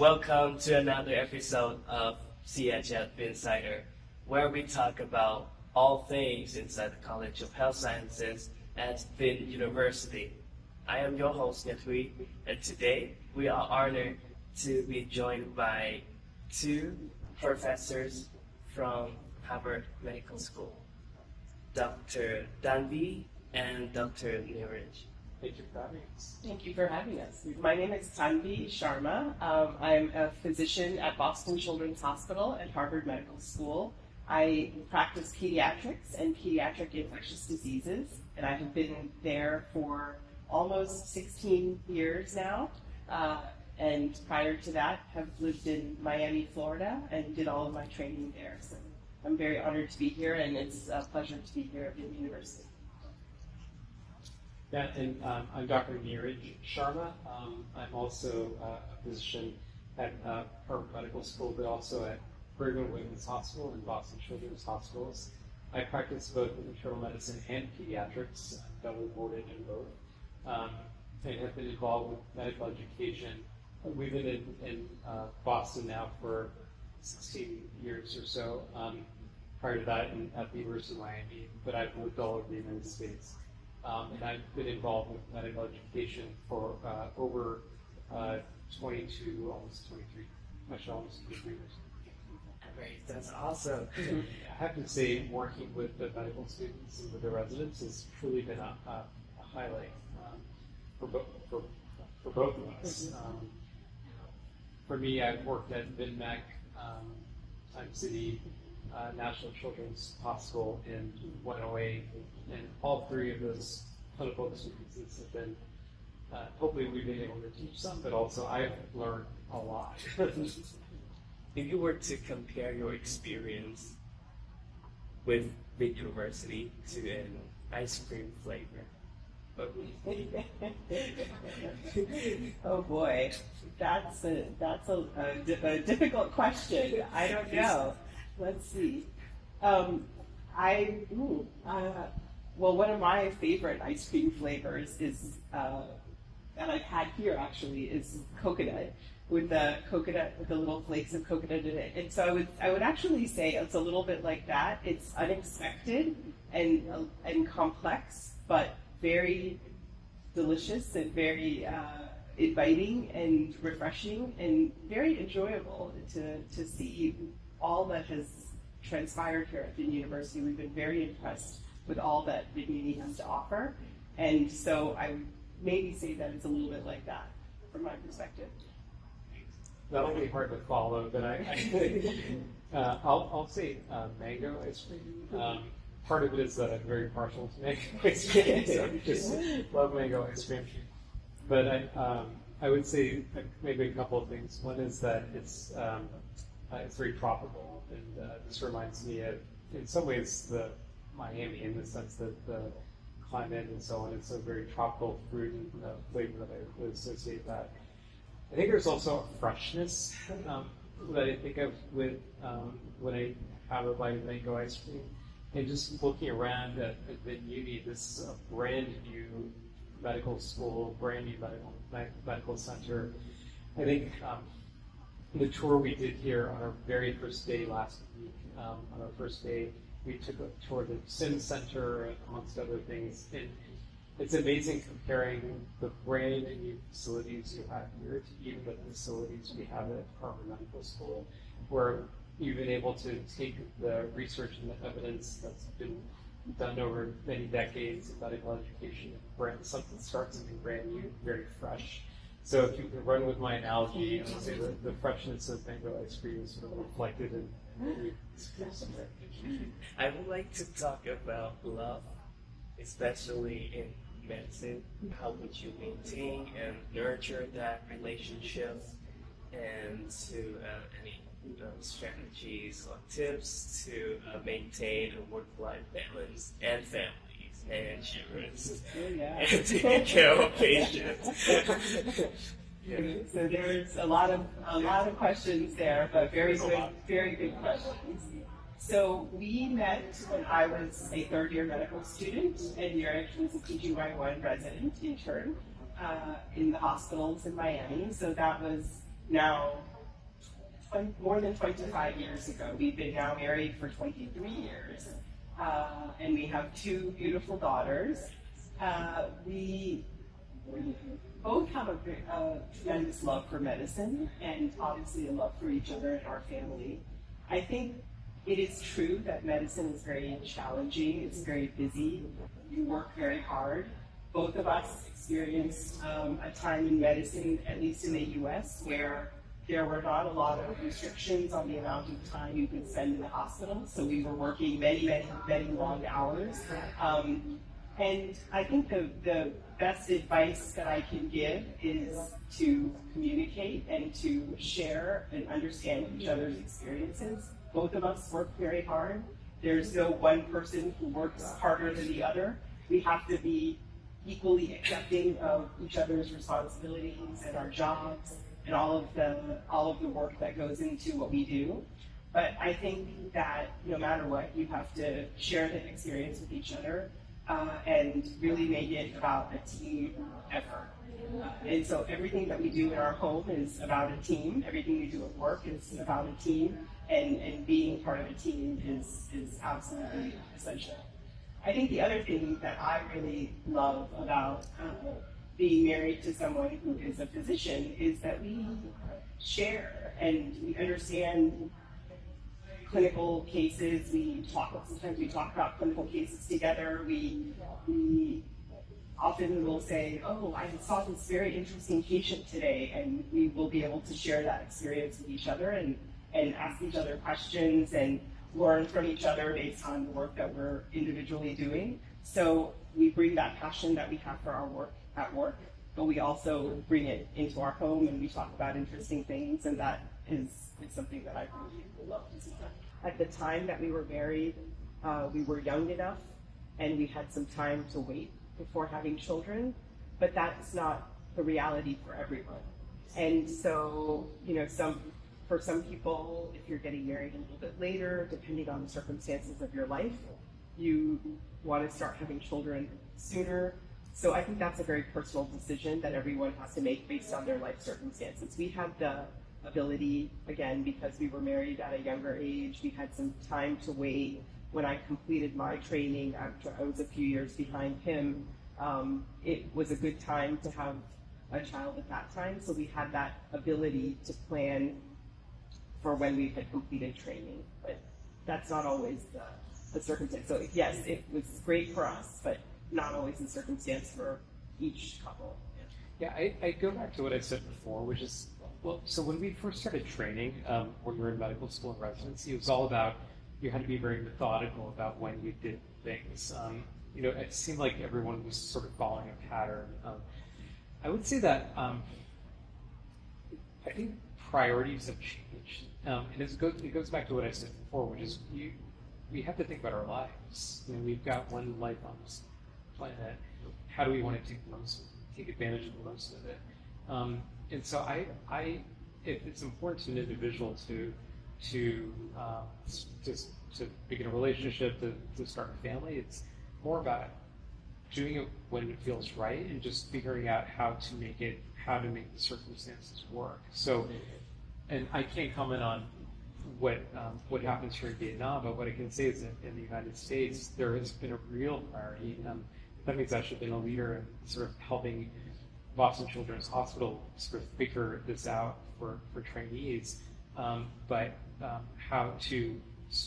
Welcome to another episode of CHS Vinsider, where we talk about all things inside the College of Health Sciences at Vin University. I am your host, Tanvi, and today we are honored to be joined by two professors from Harvard Medical School, Dr. Tanvi and Dr. Niraj. Thank you for having us. Thank you for having us. My name is Tanvi Sharma. I'm a physician at Boston Children's Hospital at Harvard Medical School. I practice pediatrics and pediatric infectious diseases, and I have been there for almost 16 years now. And prior to that, have lived in Miami, Florida, and did all of my training there. So I'm very honored to be here, and it's a pleasure to be here at the university. Yeah, and I'm Dr. Niraj Sharma. I'm also a physician at Harvard Medical School, but also at Brigham and Women's Hospital and Boston Children's Hospitals. I practice both internal medicine and pediatrics, double boarded in both, and have been involved with medical education. We've been in Boston now for 16 years or so. Prior to that, at the University of Miami, but I've lived all over the United States. And I've been involved with medical education for over 22, almost 23, actually almost 23 years. Great, that's awesome. I have to say, working with the medical students and with the residents has truly been a highlight for both of us. For me, I've worked at VinMec, Time City, National Children's Hospital in 108, and all three of those clinical experiences have been, hopefully we've been able to teach some, but also I've learned a lot. If you were to compare your experience with Vin University to an ice cream flavor, what would you think? Oh boy, that's a difficult question. I don't know. Let's see. Well, one of my favorite ice cream flavors is that I've had here actually is coconut with the little flakes of coconut in it. And so I would actually say it's a little bit like that. It's unexpected and complex, but very delicious and very inviting and refreshing and very enjoyable to see all that has transpired here at Vin University. We've been very impressed with all that Vin Uni has to offer, and so I would maybe say that it's a little bit like that from my perspective. That'll be hard to follow, but I'll say mango ice cream. Part of it is that I'm very partial to mango ice cream, so I just love mango ice cream. But I would say maybe a couple of things. One is that it's very tropical, and this reminds me of, in some ways, the Miami, in the sense that the climate and so on, it's a very tropical fruit and flavor that I would associate that. I think there's also a freshness that I think of with when I have a bite of mango ice cream. And just looking around at Vin Uni, this is a brand new medical school, brand new medical center. I think the tour we did here on our very first day last week, on our first day, we took a tour of the Sim Center, amongst other things. And it's amazing comparing the brand new facilities you have here to even the facilities we have at Harvard Medical School, where you've been able to take the research and the evidence that's been done over many decades of medical education, something starts something brand new, very fresh. So if you can run with my analogy, I would say the freshness of mango ice cream is sort of reflected in I would like to talk about love, especially in medicine. How would you maintain and nurture that relationship, and to any strategies or tips to maintain a work-life balance and families and insurance and taking care of patients? So there's a lot of questions there, but very good questions. So we met when I was a third-year medical student, and Niraj was a PGY1 resident intern in the hospitals in Miami. So that was now more than 25 years ago. We've been now married for 23 years, and we have two beautiful daughters. We both have a tremendous love for medicine and obviously a love for each other and our family. I think it is true that medicine is very challenging, it's very busy, you work very hard. Both of us experienced a time in medicine, at least in the US, where there were not a lot of restrictions on the amount of time you could spend in the hospital, so we were working many, many, many long hours. And I think the best advice that I can give is to communicate and to share and understand each other's experiences. Both of us work very hard. There's no one person who works harder than the other. We have to be equally accepting of each other's responsibilities and our jobs and all of the work that goes into what we do. But I think that no matter what, you have to share the experience with each other and really make it about a team effort. And so everything that we do in our home is about a team. Everything we do at work is about a team, and being part of a team is absolutely essential. I think the other thing that I really love about being married to someone who is a physician is that we share and we understand clinical cases. Sometimes we talk about clinical cases together. We often will say, oh, I saw this very interesting patient today, and we will be able to share that experience with each other and ask each other questions and learn from each other based on the work that we're individually doing. So we bring that passion that we have for our work at work, but we also bring it into our home and we talk about interesting things, and that is something that I really love. At the time that we were married, we were young enough and we had some time to wait before having children, but that's not the reality for everyone. And so, for some people, if you're getting married a little bit later, depending on the circumstances of your life, you want to start having children sooner. So I think that's a very personal decision that everyone has to make based on their life circumstances. We had the ability, again, because we were married at a younger age, we had some time to wait. When I completed my training, after I was a few years behind him, it was a good time to have a child at that time. So we had that ability to plan for when we had completed training, but that's not always the circumstance. So yes, it was great for us, but not always the circumstance for each couple. Yeah, I go back to what I said before, which is, so when we first started training, when we were in medical school and residency, it was all about, you had to be very methodical about when you did things. It seemed like everyone was sort of following a pattern. I would say that I think priorities have changed. And it goes back to what I said before, which is we have to think about our lives. We've got one life on this planet. How do we want to take advantage of the most of it? And so it's important to an individual to begin a relationship, to start a family. It's more about doing it when it feels right and just figuring out how to make the circumstances work. So, and I can't comment on what happens here in Vietnam, but what I can say is that in the United States, there has been a real priority. That means I've been a leader in sort of helping Boston Children's Hospital sort of figure this out for trainees, but how to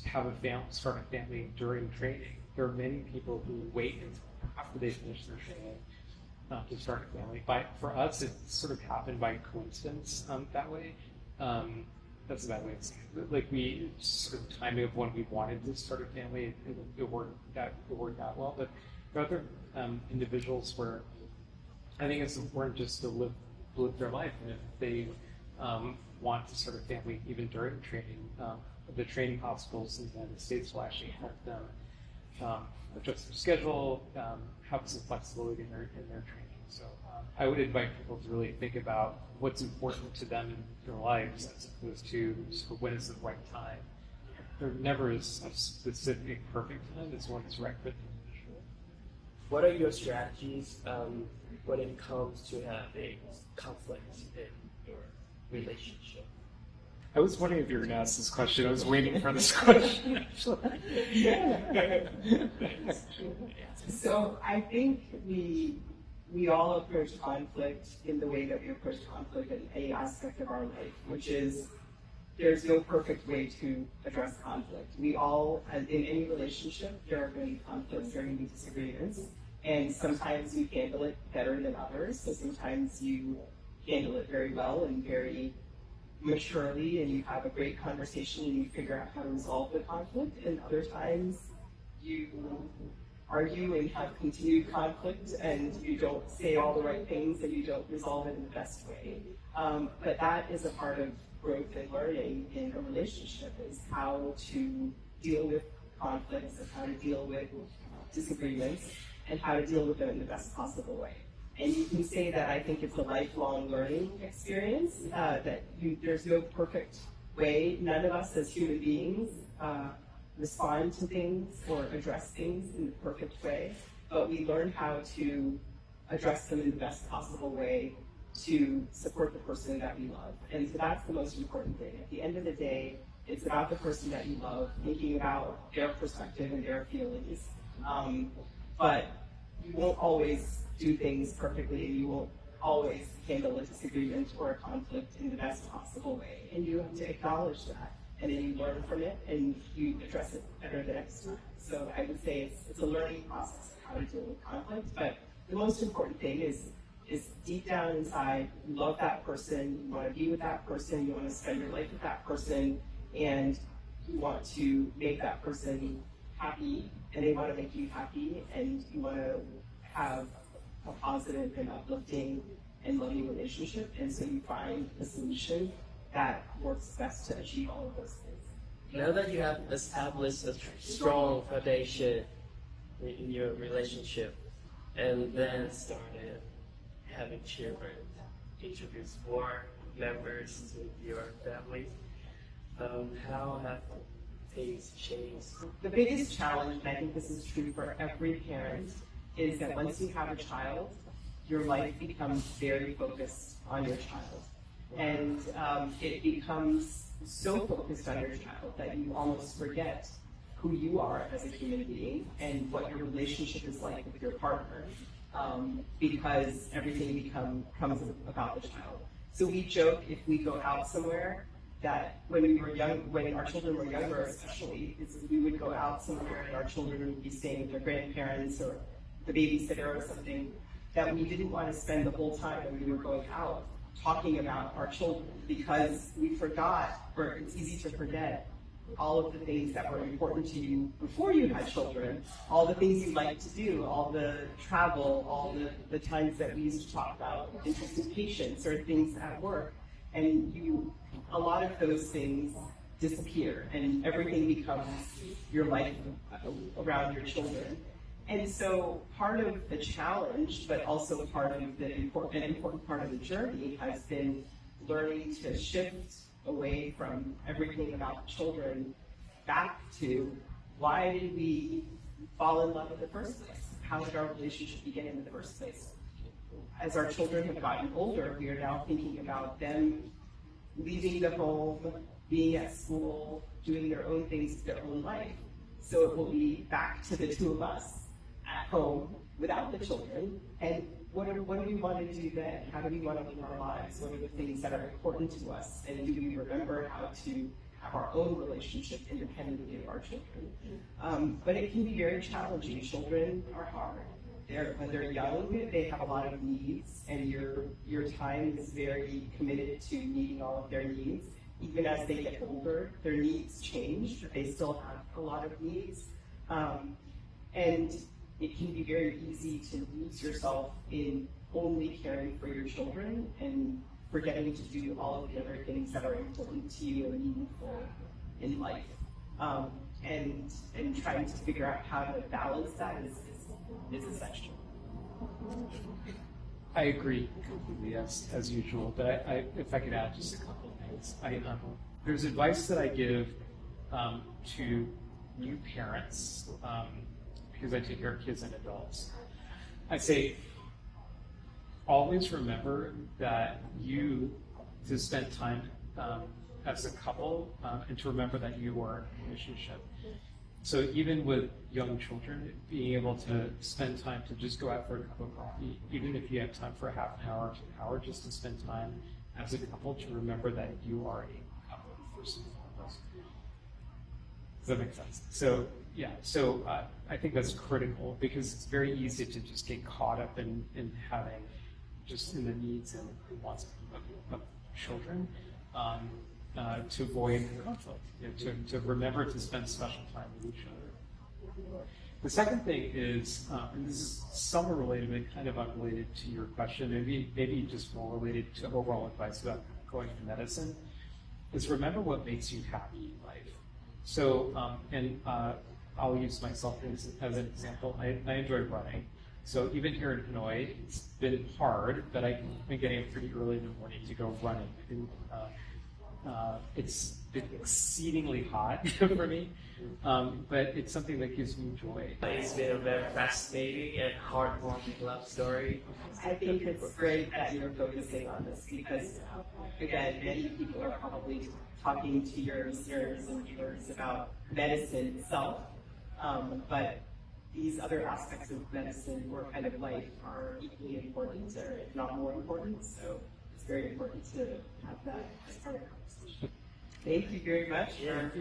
have start a family during training. There are many people who wait until after they finish their training to start a family. For us, it sort of happened by coincidence that way. That's a bad way of saying it. Like we sort of timing of when we wanted to start a family, it worked out well. But there are other individuals where I think it's important just to live their life, and if they want to start a family even during training, the training hospitals in the United States will actually help them adjust their schedule, have some flexibility in their training. So I would invite people to really think about what's important to them in their lives as opposed to sort of when is the right time. There never is a specific perfect time. It's when it's right for the individual. What are your strategies when it comes to having conflict in your relationship? I was wondering if you were going to ask this question. I was waiting for this question, actually. So I think we all approach conflict in the way that we approach conflict in any aspect of our life, which is there's no perfect way to address conflict. We all, in any relationship, there are going to be conflicts, there are going to be disagreements, and sometimes you handle it better than others. So sometimes you handle it very well and very maturely, and you have a great conversation and you figure out how to resolve the conflict. And other times you argue and have continued conflict and you don't say all the right things and you don't resolve it in the best way. But that is a part of growth and learning in a relationship, is how to deal with conflicts and how to deal with disagreements and how to deal with them in the best possible way. And you can say that I think it's a lifelong learning experience, there's no perfect way. None of us as human beings respond to things or address things in the perfect way, but we learn how to address them in the best possible way to support the person that we love. And so that's the most important thing. At the end of the day, it's about the person that you love, thinking about their perspective and their feelings. But you won't always do things perfectly, and you won't always handle a disagreement or a conflict in the best possible way. And you have to acknowledge that, and then you learn from it, and you address it better the next time. So I would say it's a learning process of how to deal with conflict, but the most important thing is deep down inside, you love that person, you want to be with that person, you want to spend your life with that person, and you want to make that person happy, and they want to make you happy, and you want to have a positive and uplifting and loving relationship, and so you find a solution that works best to achieve all of those things. Now that you have established a strong foundation in your relationship, and then started having children, introduce more members to your family, how have things changed? The biggest challenge, and I think this is true for every parent, is that once you have a child, your life becomes very focused on your child. And it becomes so focused on your child that you almost forget who you are as a human being and what your relationship is like with your partner, because everything becomes about the child. So we joke, if we go out somewhere, that when we were young, when our children were younger especially, is we would go out somewhere and our children would be staying with their grandparents or the babysitter or something, that we didn't want to spend the whole time when we were going out talking about our children, because we forgot, or it's easy to forget, all of the things that were important to you before you had children, all the things you liked to do, all the travel, all the times that we used to talk about interest in patients or things at work. And a lot of those things disappear and everything becomes your life around your children. And so part of the challenge, but also part of an important part of the journey, has been learning to shift away from everything about children back to, why did we fall in love in the first place? How did our relationship begin in the first place? As our children have gotten older, we are now thinking about them leaving the home, being at school, doing their own things with their own life. So it will be back to the two of us at home without the children, and what do we want to do then? How do we want to live our lives? What are the things that are important to us? And do we remember how to have our own relationship independently of our children? But it can be very challenging. Children are hard. When they're young, they have a lot of needs, and your time is very committed to meeting all of their needs. Even as they get older, their needs change, but they still have a lot of needs. And it can be very easy to lose yourself in only caring for your children and forgetting to do all of the other things that are important to you and meaningful in life. And trying to figure out how to balance that is essential. I agree completely, as usual, but if I could add just a couple of things. There's advice that I give to new parents, because I take care of kids and adults. I say, always remember that to spend time as a couple, and to remember that you are in a relationship. So even with young children, being able to spend time to just go out for a cup of coffee, even if you have time for half an hour to an hour, just to spend time as a couple to remember that you are a couple first and foremost. Does that make sense? So yeah, I think that's critical because it's very easy to just get caught up in having just in the needs and wants of children. To avoid conflict, to remember to spend special time with each other. The second thing is, and this is somewhat related, but kind of unrelated to your question, maybe just more related to overall advice about going to medicine, is remember what makes you happy in life. So, I'll use myself as an example. I enjoy running. So even here in Hanoi, it's been hard, but I've been getting up pretty early in the morning to go running. It's been exceedingly hot for me, but it's something that gives me joy. It's been a very fascinating and heartwarming love story. I think it's great that you're focusing on this because, again, many people are probably talking to your listeners and viewers about medicine itself, but these other aspects of medicine or kind of life are equally important, or if not more important. So it's very important to have that as part of the conversation. Thank you very much for